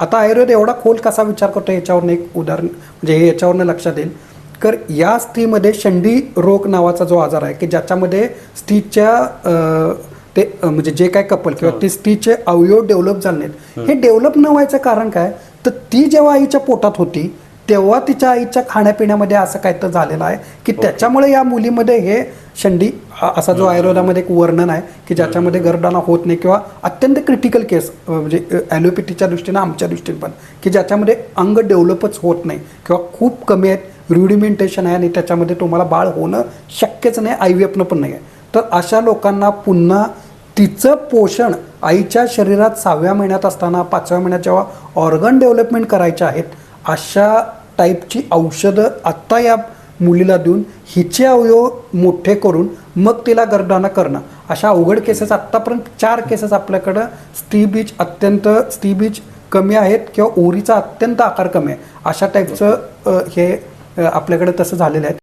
आता आयुर्वेद एवढा खोल कसा विचार करतो याच्यावरून एक उदाहरण म्हणजे हे याच्यावरनं लक्षात येईल. तर या स्त्रीमध्ये शंडी रोग नावाचा जो आजार आहे की ज्याच्यामध्ये स्त्रीच्या ते म्हणजे जे काय कपल किंवा ती स्त्रीचे अवयव डेव्हलप झाले नाहीत. हे डेव्हलप न व्हायचं कारण काय, तर ती जेव्हा आईच्या पोटात होती तेव्हा तिच्या आईच्या खाण्यापिण्यामध्ये असं काय तर झालेलं आहे की त्याच्यामुळे या मुलीमध्ये हे शंडी असा जो आयुर्वेदामध्ये एक वर्णन आहे की ज्याच्यामध्ये गर्भाधान होत नाही किंवा अत्यंत क्रिटिकल केस म्हणजे ॲलोपॅथीच्या दृष्टीनं आमच्या दृष्टीने पण की ज्याच्यामध्ये अंग डेव्हलपच होत नाही किंवा खूप कमी आहेत, रुडिमेंटेशन आहे आणि त्याच्यामध्ये तुम्हाला बाळ होणं शक्यच नाही, IVFनं पण नाही आहे. तर अशा लोकांना पुन्हा तिचं पोषण आईच्या शरीरात 6व्या महिन्यात असताना 5व्या महिन्यात जेव्हा ऑर्गन डेव्हलपमेंट करायचे आहेत अशा टाईपची औषधं आत्ता या मुलीला देऊन हिचे अवयव मोठे करून मग तिला गर्भाधान करणं अशा अवघड केसेस आत्तापर्यंत 4 केसेस आपल्याकडं स्त्रीबीज कमी आहेत किंवा ओरीचा अत्यंत आकार कमी आहे अशा टाईपचं हे आपल्याकडे तसं झालेलं आहे.